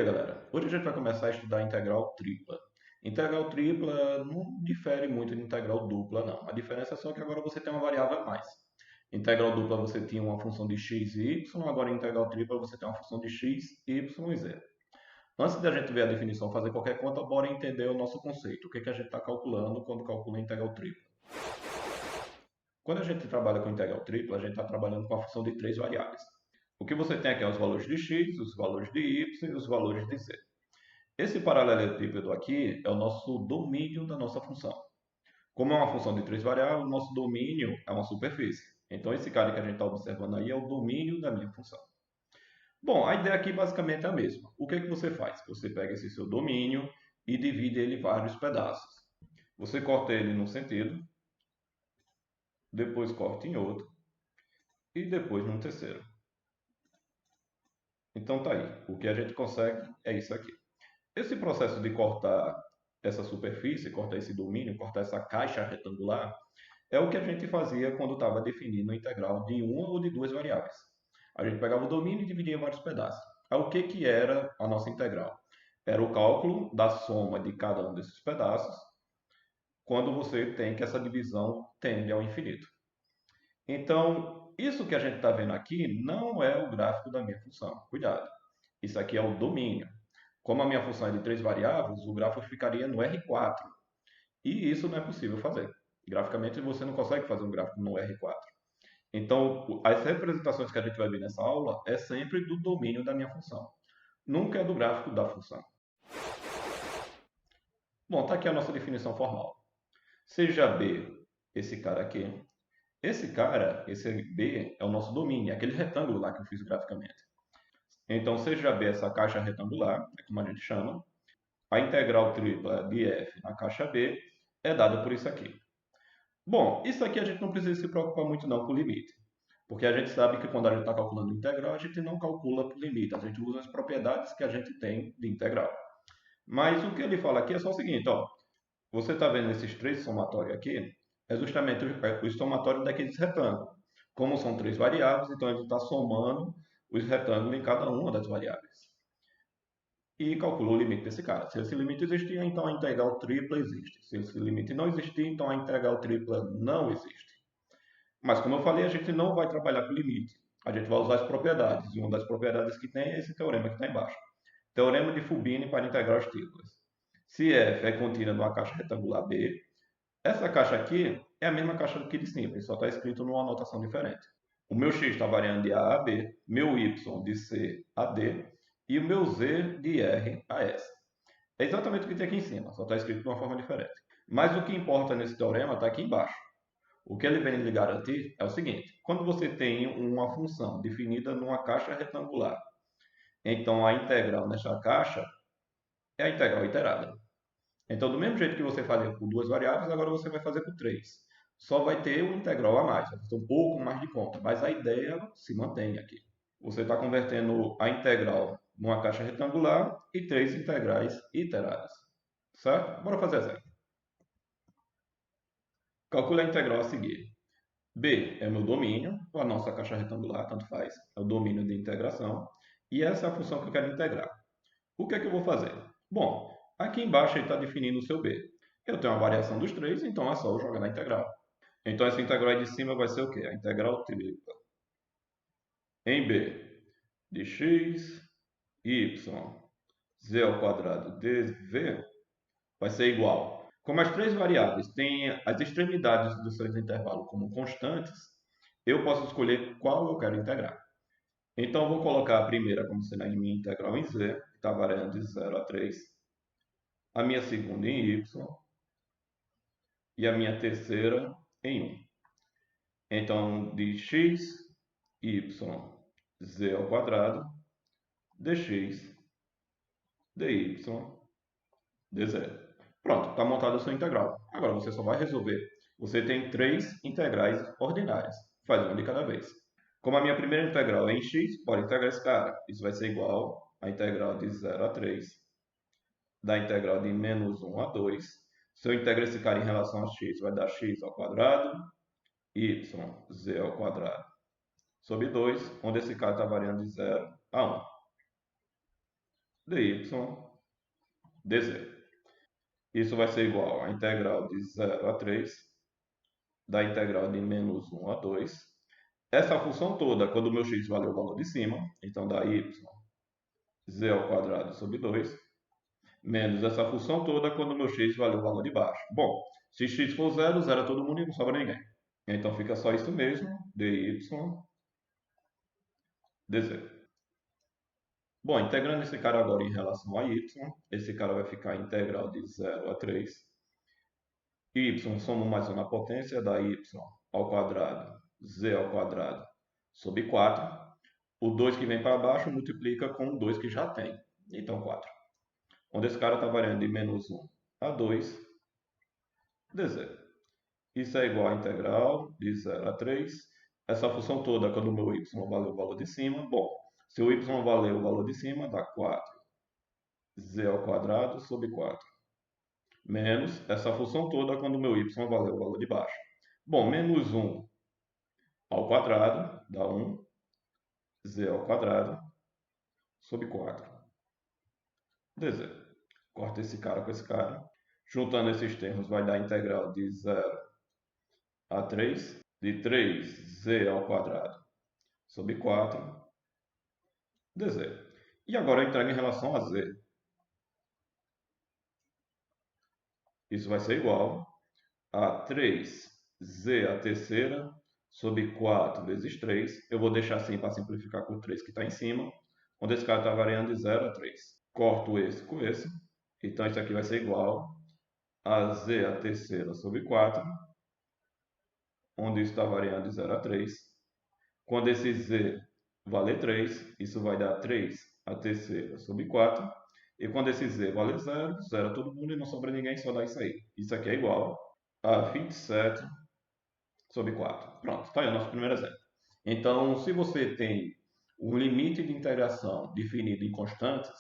dia, galera. Hoje a gente vai começar a estudar a integral tripla. Integral tripla não difere muito de integral dupla, não. A diferença é só que agora você tem uma variável a mais. Integral dupla você tinha uma função de x e y, agora em integral tripla você tem uma função de x, y e z. Antes de a gente ver a definição, fazer qualquer conta, bora entender o nosso conceito. O que a gente está calculando quando calcula a integral tripla. Quando a gente trabalha com integral tripla, a gente está trabalhando com a função de três variáveis. O que você tem aqui é os valores de x, os valores de y e os valores de z. Esse paralelepípedo aqui é o nosso domínio da nossa função. Como é uma função de três variáveis, o nosso domínio é uma superfície. Então, esse cara que a gente está observando aí é o domínio da minha função. Bom, a ideia aqui basicamente é a mesma. O que você faz? Você pega esse seu domínio e divide ele em vários pedaços. Você corta ele num sentido, depois corta em outro e depois num terceiro. Então tá aí. O que a gente consegue é isso aqui. Esse processo de cortar essa superfície, cortar esse domínio, cortar essa caixa retangular, é o que a gente fazia quando estava definindo a integral de uma ou de duas variáveis. A gente pegava o domínio e dividia em vários pedaços. Aí o que era a nossa integral? Era o cálculo da soma de cada um desses pedaços quando você tem que essa divisão tende ao infinito. Então, isso que a gente está vendo aqui não é o gráfico da minha função. Cuidado. Isso aqui é o domínio. Como a minha função é de três variáveis, o gráfico ficaria no R4. E isso não é possível fazer. Graficamente, você não consegue fazer um gráfico no R4. Então, as representações que a gente vai ver nessa aula é sempre do domínio da minha função. Nunca é do gráfico da função. Bom, está aqui a nossa definição formal. Seja B esse cara aqui. Esse cara, esse B, é o nosso domínio, é aquele retângulo lá que eu fiz graficamente. Então, seja B essa caixa retangular, é como a gente chama, a integral tripla de f na caixa B é dada por isso aqui. Bom, isso aqui a gente não precisa se preocupar muito não com o limite. Porque a gente sabe que quando a gente está calculando integral, a gente não calcula por limite. A gente usa as propriedades que a gente tem de integral. Mas o que ele fala aqui é só o seguinte, ó. Você está vendo esses três somatórios aqui? É justamente o somatório daqueles retângulos. Como são três variáveis, então a gente está somando os retângulos em cada uma das variáveis. E calculou o limite desse cara. Se esse limite existir, então a integral tripla existe. Se esse limite não existir, então a integral tripla não existe. Mas, como eu falei, a gente não vai trabalhar com limite. A gente vai usar as propriedades. E uma das propriedades que tem é esse teorema que está embaixo. Teorema de Fubini para integrais triplas. Se f é contínua numa caixa retangular B, essa caixa aqui é a mesma caixa aqui de cima, só está escrito numa anotação diferente. O meu x está variando de A a B, meu y de C a D e o meu z de R a S. É exatamente o que tem aqui em cima, só está escrito de uma forma diferente. Mas o que importa nesse teorema está aqui embaixo. O que ele vem lhe garantir é o seguinte: quando você tem uma função definida numa caixa retangular, então a integral nessa caixa é a integral iterada. Então, do mesmo jeito que você fazia por duas variáveis, agora você vai fazer por três. Só vai ter um integral a mais, vai ter um pouco mais de conta, mas a ideia se mantém aqui. Você está convertendo a integral numa caixa retangular e três integrais iteradas. Certo? Bora fazer exemplo. Calcule a integral a seguir. B é o meu domínio, ou a nossa caixa retangular, tanto faz, é o domínio de integração. E essa é a função que eu quero integrar. O que é que eu vou fazer? Bom, aqui embaixo ele está definindo o seu B. Eu tenho uma variação dos três, então é só eu jogar na integral. Então essa integral aí de cima vai ser o quê? A integral tripla. Em B, de x, y, z ao quadrado dv vai ser igual. Como as três variáveis têm as extremidades dos seus intervalos como constantes, eu posso escolher qual eu quero integrar. Então, eu vou colocar a primeira como sendo a minha integral em z, que está variando de 0 a 3, a minha segunda em y e a minha terceira em 1. Então, de x, y, z ao quadrado, dx, dy, dz. Pronto, está montada a sua integral. Agora você só vai resolver. Você tem três integrais ordinárias. Faz uma de cada vez. Como a minha primeira integral é em x, pode integrar esse cara. Isso vai ser igual à integral de 0 a 3, da integral de menos 1 a 2. Se eu integro esse cara em relação a x, vai dar x ao quadrado, y, z ao quadrado, sobre 2, onde esse cara está variando de 0 a 1. dy dz. Isso vai ser igual à integral de 0 a 3 da integral de menos 1 a 2. Essa função toda, quando o meu x vale o valor de cima, então dá y z ao quadrado sobre 2, menos essa função toda quando o meu x vale o valor de baixo. Bom, se x for zero, zero todo mundo e não sobra ninguém. Então fica só isso mesmo, dy dz. Bom, integrando esse cara agora em relação a y, esse cara vai ficar integral de 0 a 3. Y somos mais 1 na potência, dá y ao quadrado, z ao quadrado, sobre 4. O 2 que vem para baixo multiplica com o 2 que já tem, então 4. Onde esse cara está variando de menos 1 a 2 dz. Isso é igual a integral de 0 a 3. Essa função toda, quando o meu y valer o valor de cima, bom, se o y valer o valor de cima, dá 4z ao quadrado sobre 4. Menos essa função toda quando o meu y valer o valor de baixo. Bom, menos 1 ao quadrado dá 1z ao quadrado sobre 4 dz. Corta esse cara com esse cara. Juntando esses termos vai dar a integral de 0 a 3, de 3z ao quadrado sobre 4 dz. E agora eu entrego em relação a z. Isso vai ser igual a 3z a terceira sobre 4 vezes 3. Eu vou deixar assim para simplificar com o 3 que está em cima, onde esse cara está variando de 0 a 3. Corto esse com esse. Então isso aqui vai ser igual a z a terceira sobre 4, onde isso está variando de 0 a 3. Quando esse z valer 3, isso vai dar 3 a terceira sobre 4. E quando esse z valer 0, zero todo mundo e não sobra ninguém, só dá isso aí. Isso aqui é igual a 27 sobre 4. Pronto, está aí o nosso primeiro exemplo. Então, se você tem um limite de integração definido em constantes,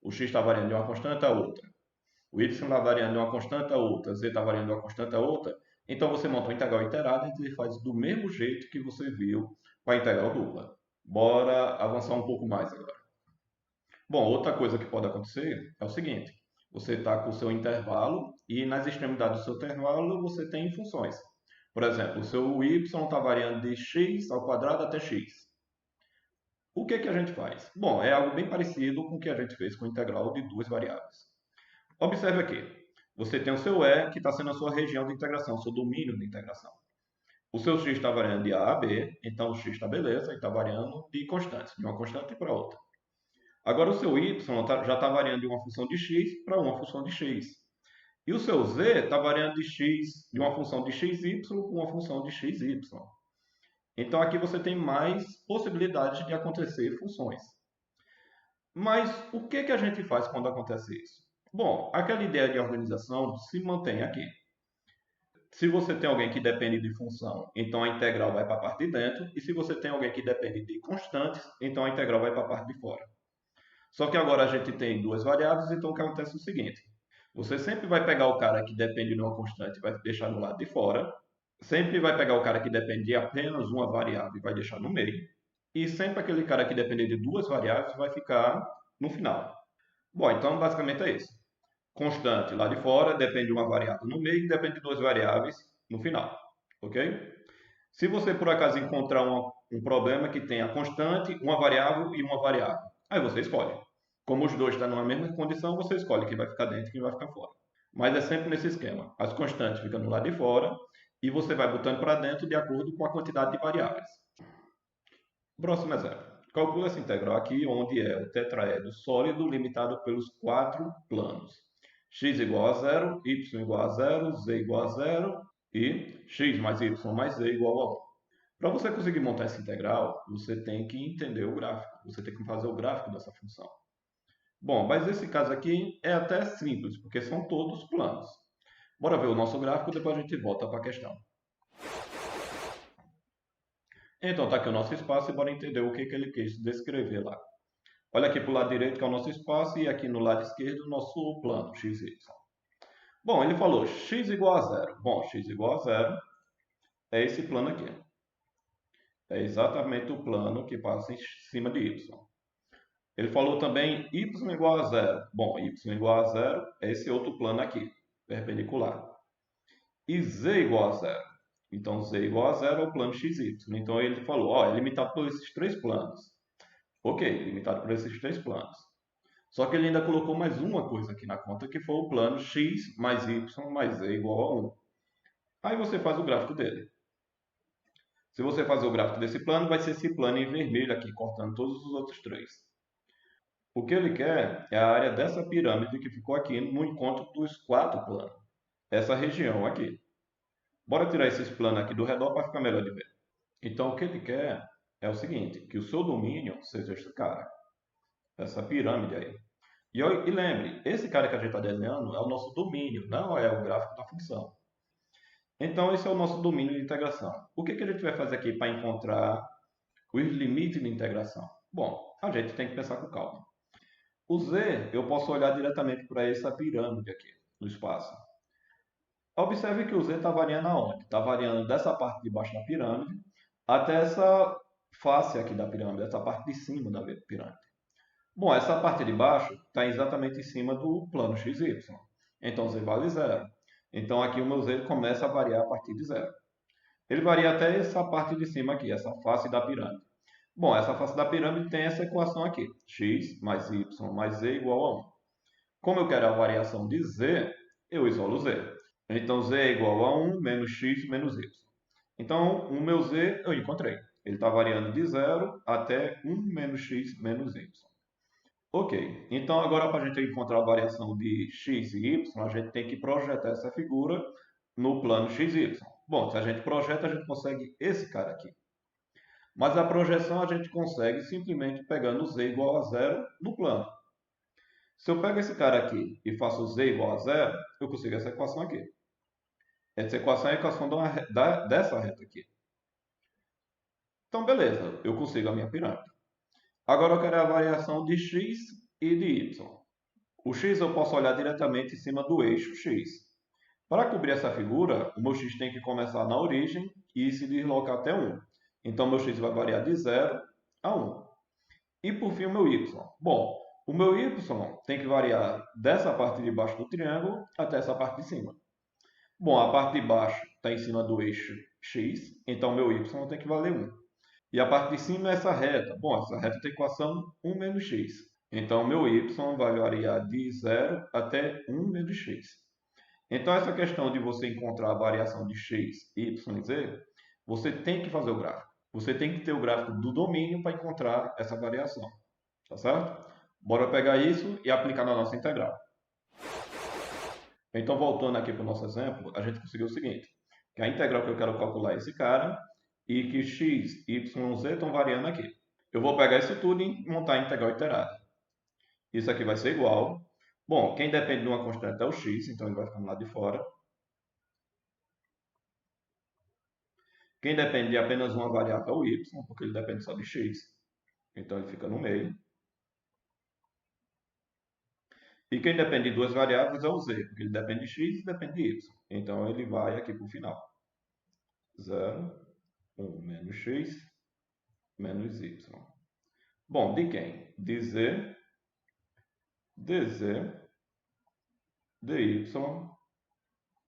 o x está variando de uma constante a outra, o y está variando de uma constante a outra, z está variando de uma constante a outra, então você monta uma integral iterada e faz do mesmo jeito que você viu com a integral dupla. Bora avançar um pouco mais agora. Bom, outra coisa que pode acontecer é o seguinte: você está com o seu intervalo e nas extremidades do seu intervalo você tem funções. Por exemplo, o seu y está variando de x ao quadrado até x. O que que a gente faz? Bom, é algo bem parecido com o que a gente fez com a integral de duas variáveis. Observe aqui, você tem o seu E, que está sendo a sua região de integração, o seu domínio de integração. O seu x está variando de A a B, então o x está beleza, e está variando de constantes, de uma constante para outra. Agora o seu y já está variando de uma função de x para uma função de x. E o seu z está variando de x, de uma função de xy para uma função de xy. Então aqui você tem mais possibilidades de acontecer funções. Mas o que que a gente faz quando acontece isso? Bom, aquela ideia de organização se mantém aqui. Se você tem alguém que depende de função, então a integral vai para a parte de dentro. E se você tem alguém que depende de constantes, então a integral vai para a parte de fora. Só que agora a gente tem duas variáveis, então o que acontece é o seguinte. Você sempre vai pegar o cara que depende de uma constante e vai deixar no lado de fora. Sempre vai pegar o cara que depende de apenas uma variável e vai deixar no meio. E sempre aquele cara que depende de duas variáveis vai ficar no final. Bom, então basicamente é isso. Constante lá de fora, depende de uma variável no meio e depende de duas variáveis no final. Ok? Se você por acaso encontrar um problema que tenha constante, uma variável e uma variável, aí você escolhe. Como os dois estão na mesma condição, você escolhe quem vai ficar dentro e quem vai ficar fora. Mas é sempre nesse esquema. As constantes ficam no lado de fora e você vai botando para dentro de acordo com a quantidade de variáveis. Próximo exemplo. Calcula essa integral aqui, onde é o tetraedro sólido limitado pelos quatro planos. X igual a zero, y igual a zero, z igual a zero e x mais y mais z igual a 1. Para você conseguir montar essa integral, você tem que entender o gráfico. Você tem que fazer o gráfico dessa função. Bom, mas esse caso aqui é até simples, porque são todos planos. Bora ver o nosso gráfico, depois a gente volta para a questão. Então, está aqui o nosso espaço e bora entender o que ele quis descrever lá. Olha aqui para o lado direito, que é o nosso espaço, e aqui no lado esquerdo, o nosso plano, x, y. Bom, ele falou x igual a zero. Bom, x igual a zero é esse plano aqui. É exatamente o plano que passa em cima de y. Ele falou também y igual a zero. Bom, y igual a zero é esse outro plano aqui, perpendicular. E z igual a zero. Então, z igual a zero é o plano xy. Então, ele falou, ó, é limitado por esses três planos. Ok, limitado por esses três planos. Só que ele ainda colocou mais uma coisa aqui na conta, que foi o plano x mais y mais z igual a 1. Aí você faz o gráfico dele. Se você fazer o gráfico desse plano, vai ser esse plano em vermelho aqui, cortando todos os outros três. O que ele quer é a área dessa pirâmide que ficou aqui no encontro dos quatro planos. Essa região aqui. Bora tirar esses planos aqui do redor para ficar melhor de ver. Então, o que ele quer é o seguinte, que o seu domínio seja esse cara. Essa pirâmide aí. E lembre, esse cara que a gente está desenhando é o nosso domínio, não é o gráfico da função. Então, esse é o nosso domínio de integração. O que a gente vai fazer aqui para encontrar os limites de integração? Bom, a gente tem que pensar com calma. O z, eu posso olhar diretamente para essa pirâmide aqui, no espaço. Observe que o z está variando aonde? Está variando dessa parte de baixo da pirâmide até essa face aqui da pirâmide, essa parte de cima da pirâmide. Bom, essa parte de baixo está exatamente em cima do plano XY. Então, z vale zero. Então, aqui o meu z começa a variar a partir de zero. Ele varia até essa parte de cima aqui, essa face da pirâmide. Bom, essa face da pirâmide tem essa equação aqui. X mais y mais z igual a 1. Como eu quero a variação de z, eu isolo z. Então, z é igual a 1 menos x menos y. Então, o meu z eu encontrei. Ele está variando de zero até 1 menos x menos y. Ok, então agora para a gente encontrar a variação de x e y, a gente tem que projetar essa figura no plano xy. Bom, se a gente projeta, a gente consegue esse cara aqui. Mas a projeção a gente consegue simplesmente pegando z igual a zero no plano. Se eu pego esse cara aqui e faço z igual a zero, eu consigo essa equação aqui. Essa equação é a equação dessa reta aqui. Então, beleza, eu consigo a minha pirâmide. Agora eu quero a variação de x e de y. O x eu posso olhar diretamente em cima do eixo x. Para cobrir essa figura, o meu x tem que começar na origem e se deslocar até 1. Então, meu x vai variar de 0 a 1. E por fim, o meu y. Bom, o meu y tem que variar dessa parte de baixo do triângulo até essa parte de cima. Bom, a parte de baixo está em cima do eixo x, então meu y tem que valer 1. E a parte de cima é essa reta. Bom, essa reta tem equação 1 menos x. Então, meu y vai variar de 0 até 1 menos x. Então, essa questão de você encontrar a variação de x, y e z, você tem que fazer o gráfico. Você tem que ter o gráfico do domínio para encontrar essa variação. Tá certo? Bora pegar isso e aplicar na nossa integral. Então, voltando aqui para o nosso exemplo, a gente conseguiu o seguinte, que a integral que eu quero calcular é esse cara e que x, y e z estão variando aqui. Eu vou pegar isso tudo e montar a integral iterada. Isso aqui vai ser igual. Bom, quem depende de uma constante é o x, então ele vai ficar no lado de fora. Quem depende de apenas uma variável é o y, porque ele depende só de x. Então ele fica no meio. E quem depende de duas variáveis é o z, porque ele depende de x e depende de y. Então ele vai aqui para o final. 0, 1 menos x menos y. Bom, de quem? De z, dz, dy,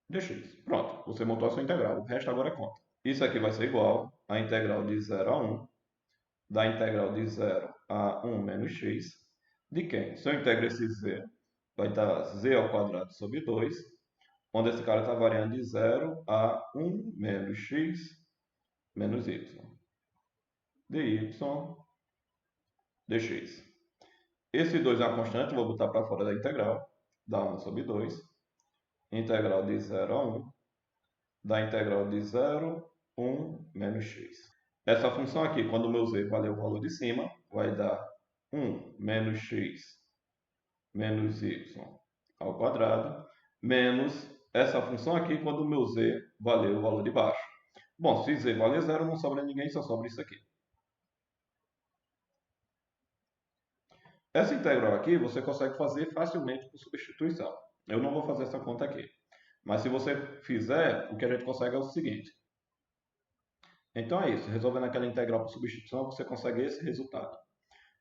dx. Pronto, você montou a sua integral. O resto agora é conta. Isso aqui vai ser igual a integral de 0 a 1, da integral de 0 a 1 menos x, de quem? Se eu integro esse z, vai dar z ao quadrado sobre 2, onde esse cara está variando de 0 a 1 menos x menos y. dy dx. Esse 2 é uma constante, vou botar para fora da integral, dá 1 sobre 2. Integral de 0 a 1, da integral de 0, 1 menos x. Essa função aqui, quando o meu z valer o valor de cima, vai dar 1 menos x menos y ao quadrado, menos essa função aqui, quando o meu z valer o valor de baixo. Bom, se z valer 0, não sobra ninguém, só sobra isso aqui. Essa integral aqui você consegue fazer facilmente por substituição. Eu não vou fazer essa conta aqui. Mas se você fizer, o que a gente consegue é o seguinte. Então é isso. Resolvendo aquela integral por substituição, você consegue esse resultado.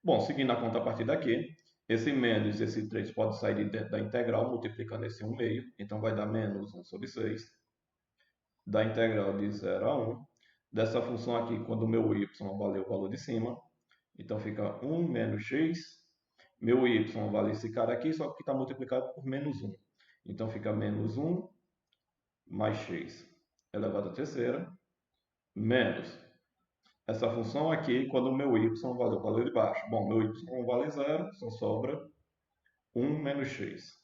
Bom, seguindo a conta a partir daqui, esse menos esse 3 pode sair de dentro da integral, multiplicando esse 1 meio. Então, vai dar menos 1 sobre 6, da integral de 0 a 1. Dessa função aqui, quando o meu y vale o valor de cima, então fica 1 menos x. Meu y vale esse cara aqui, só que está multiplicado por menos 1. Então, fica menos 1 mais x elevado à terceira, menos essa função aqui, quando o meu y vale o valor de baixo. Bom, meu y vale 0, só sobra 1 menos x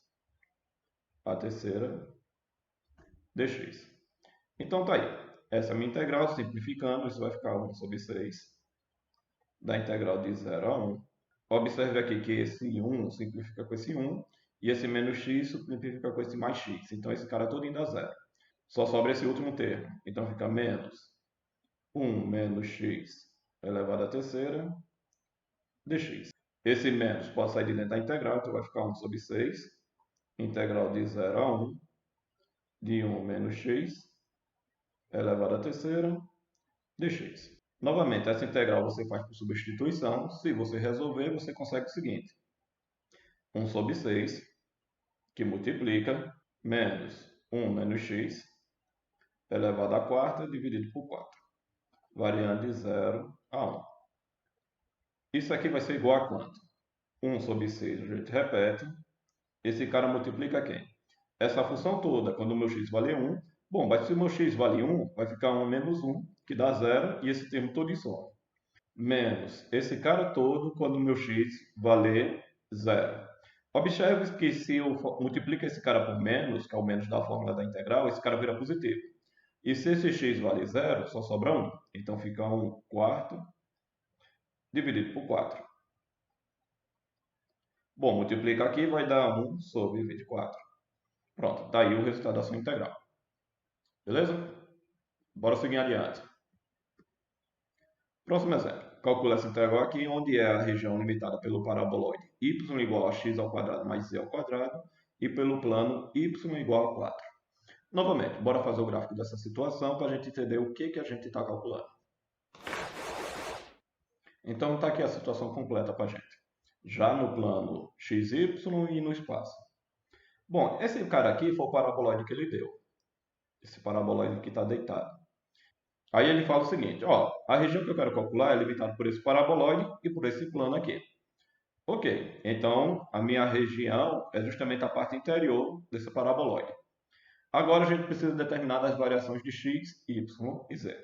à terceira dx. Então, tá aí. Essa é a minha integral, simplificando, isso vai ficar 1 sobre 6 da integral de 0 a 1. Observe aqui que esse 1 simplifica com esse 1 e esse menos x simplifica com esse mais x. Então, esse cara todo dá zero. Só sobra esse último termo. Então, fica menos 1 menos x elevado à terceira dx. Esse menos pode sair de dentro da integral, então vai ficar 1 sobre 6, integral de 0 a 1, de 1 menos x elevado à terceira dx. Novamente, essa integral você faz por substituição. Se você resolver, você consegue o seguinte. 1 sobre 6, que multiplica, menos 1 menos x elevado à quarta dividido por 4, variando de 0 a 1. Isso aqui vai ser igual a quanto? 1 sobre 6, a gente repete. Esse cara multiplica quem? Essa função toda, quando o meu x vale 1. Bom, mas se o meu x vale 1, vai ficar 1 menos 1, que dá 0, e esse termo todo some. Menos esse cara todo, quando o meu x valer 0. Observe que se eu multiplico esse cara por menos, que é o menos da fórmula da integral, esse cara vira positivo. E se esse x vale 0, só sobra 1. Então fica 1 quarto dividido por 4. Bom, multiplica aqui vai dar 1 sobre 24. Pronto, está aí o resultado da sua integral. Beleza? Bora seguir adiante. Próximo exemplo. Calcula essa integral aqui, onde é a região limitada pelo paraboloide y igual a x ao quadrado mais z ao quadrado e pelo plano y igual a 4. Novamente, bora fazer o gráfico dessa situação para a gente entender o que a gente está calculando. Então, está aqui a situação completa para a gente. Já no plano xy e no espaço. Bom, esse cara aqui foi o paraboloide que ele deu. Esse paraboloide que está deitado. Aí ele fala o seguinte, ó, a região que eu quero calcular é limitada por esse paraboloide e por esse plano aqui. Ok, então a minha região é justamente a parte interior desse paraboloide. Agora a gente precisa determinar as variações de x, y e z.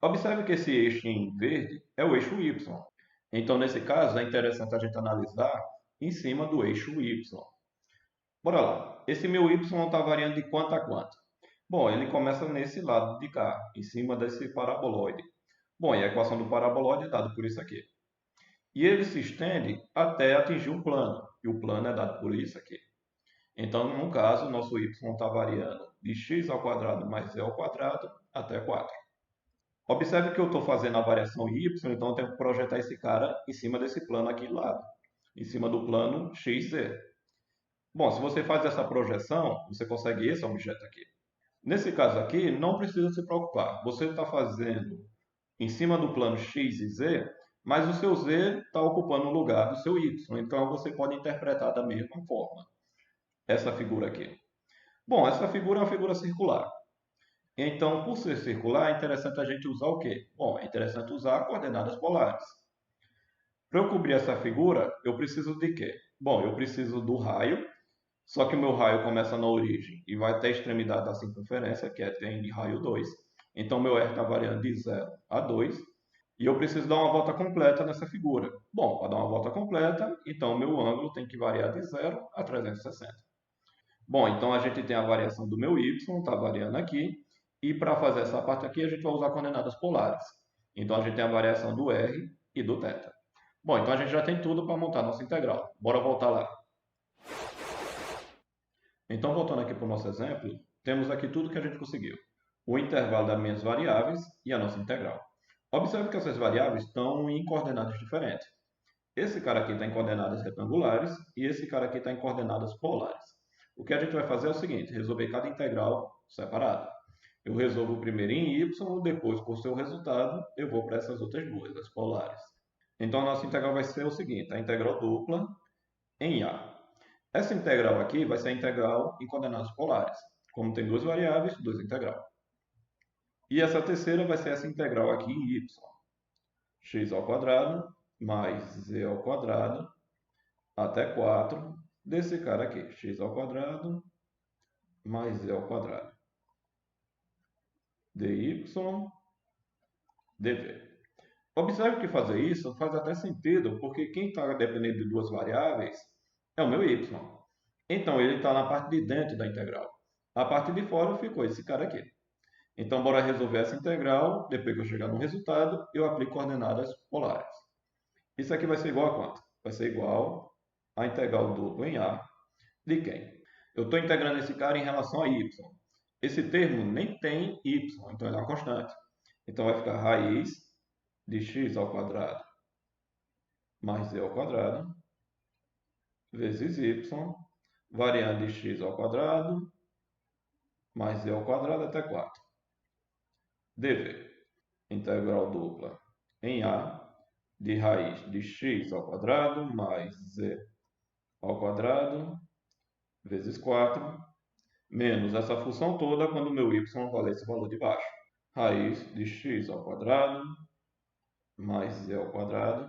Observe que esse eixo em verde é o eixo y. Então, nesse caso, é interessante a gente analisar em cima do eixo y. Bora lá. Esse meu y está variando de quanto a quanto? Bom, ele começa nesse lado de cá, em cima desse paraboloide. Bom, e a equação do paraboloide é dada por isso aqui. E ele se estende até atingir o plano. E o plano é dado por isso aqui. Então, no caso, o nosso y está variando de x ao quadrado mais z ao quadrado até 4. Observe que eu estou fazendo a variação y, então eu tenho que projetar esse cara em cima desse plano aqui do lado. Em cima do plano xz. Bom, se você faz essa projeção, você consegue esse objeto aqui. Nesse caso aqui, não precisa se preocupar. Você está fazendo em cima do plano x e z, mas o seu z está ocupando o lugar do seu y. Então, você pode interpretar da mesma forma essa figura aqui. Bom, essa figura é uma figura circular. Então, por ser circular, é interessante a gente usar o quê? Bom, é interessante usar coordenadas polares. Para eu cobrir essa figura, eu preciso de quê? Bom, eu preciso do raio, só que o meu raio começa na origem e vai até a extremidade da circunferência, que é tem de raio 2. Então, meu R está variando de 0 a 2. E eu preciso dar uma volta completa nessa figura. Bom, para dar uma volta completa, então meu ângulo tem que variar de 0 a 360. Bom, então a gente tem a variação do meu y, está variando aqui. E para fazer essa parte aqui, a gente vai usar coordenadas polares. Então a gente tem a variação do r e do θ. Bom, então a gente já tem tudo para montar nossa integral. Bora voltar lá. Então, voltando aqui para o nosso exemplo, temos aqui tudo que a gente conseguiu. O intervalo das minhas variáveis e a nossa integral. Observe que essas variáveis estão em coordenadas diferentes. Esse cara aqui está em coordenadas retangulares e esse cara aqui está em coordenadas polares. O que a gente vai fazer é o seguinte, resolver cada integral separado. Eu resolvo primeiro em y, depois, por seu resultado, eu vou para essas outras duas, as polares. Então, a nossa integral vai ser o seguinte, a integral dupla em A. Essa integral aqui vai ser a integral em coordenadas polares. Como tem duas variáveis, duas integral. E essa terceira vai ser essa integral aqui em y. X ao quadrado mais z ao quadrado até 4 desse cara aqui. X ao quadrado mais z ao quadrado. dy dv. Observe que fazer isso faz até sentido, porque quem está dependendo de duas variáveis é o meu y. Então, ele está na parte de dentro da integral. A parte de fora ficou esse cara aqui. Então, bora resolver essa integral. Depois que eu chegar no resultado, eu aplico coordenadas polares. Isso aqui vai ser igual a quanto? Vai ser igual a integral dupla em A de quem? Eu estou integrando esse cara em relação a y. Esse termo nem tem y, então ele é uma constante. Então, vai ficar raiz de x ao quadrado mais z ao quadrado vezes y, variando de x ao quadrado mais z ao quadrado até 4. dv. Integral dupla em A de raiz de x ao quadrado mais z ao quadrado vezes 4, menos essa função toda quando o meu y valer esse valor de baixo. Raiz de x ao quadrado mais z ao quadrado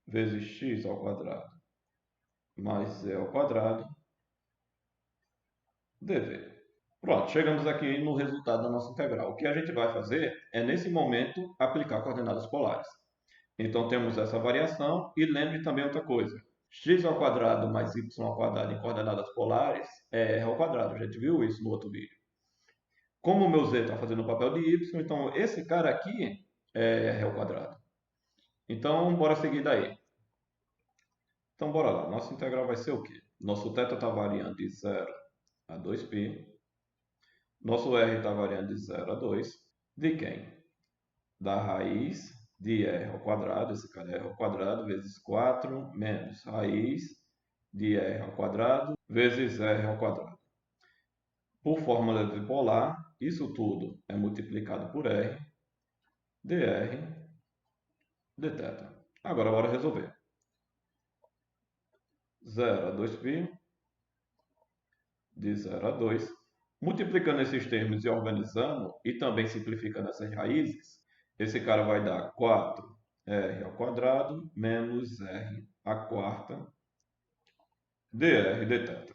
vezes x ao quadrado mais z ao quadrado dv. Pronto, chegamos aqui no resultado da nossa integral. O que a gente vai fazer é, nesse momento, aplicar coordenadas polares. Então, temos essa variação e lembre também outra coisa. X ao quadrado mais y ao quadrado em coordenadas polares é r ao quadrado. A gente viu isso no outro vídeo. Como o meu z está fazendo o papel de y, então esse cara aqui é r ao quadrado. Então, bora seguir daí. Então, bora lá. Nossa integral vai ser o quê? Nosso θ está variando de 0 a 2π. Nosso r está variando de 0 a 2. De quem? Da raiz de r ao quadrado, esse cara é r ao quadrado, vezes 4, menos raiz de r ao quadrado, vezes r ao quadrado. Por fórmula de polar, isso tudo é multiplicado por r, dr, dθ. Agora, bora resolver. 0 a 2π, de 0 a 2. Multiplicando esses termos e organizando, e também simplificando essas raízes, esse cara vai dar 4r ao quadrado menos r à quarta dr dθ.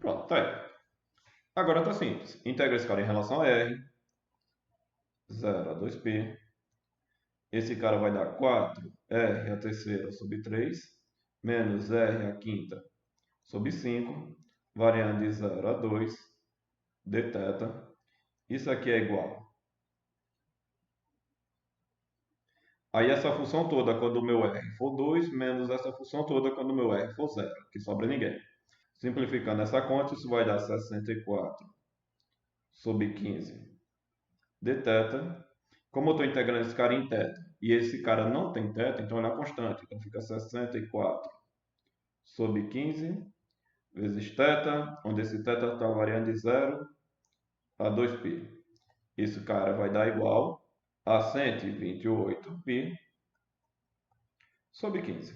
Pronto, tá aí. Agora tá simples. Integra esse cara em relação a r. 0 a 2π. Esse cara vai dar 4r à terceira sobre 3 menos r à quinta sobre 5, variando de 0 a 2 dθ. Isso aqui é igual. Aí essa função toda quando o meu r for 2, menos essa função toda quando o meu r for 0, que sobra ninguém. Simplificando essa conta, isso vai dar 64 sobre 15 dθ. Como eu estou integrando esse cara em θ, e esse cara não tem θ, então ele é constante. Então fica 64 sobre 15 vezes θ, onde esse θ está variando de 0 a 2π. Esse cara vai dar igual a 128π sobre 15.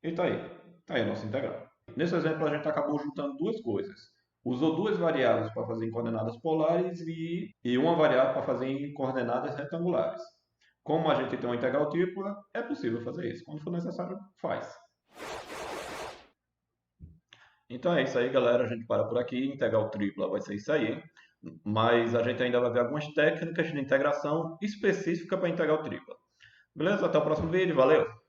E tá aí a nossa integral. Nesse exemplo, a gente acabou juntando duas coisas. Usou duas variáveis para fazer em coordenadas polares e uma variável para fazer em coordenadas retangulares. Como a gente tem uma integral tripla, é possível fazer isso. Quando for necessário, faz. Então é isso aí, galera. A gente para por aqui. Integral tripla vai ser isso aí. Mas a gente ainda vai ver algumas técnicas de integração específica para integral tripla. Beleza? Até o próximo vídeo. Valeu!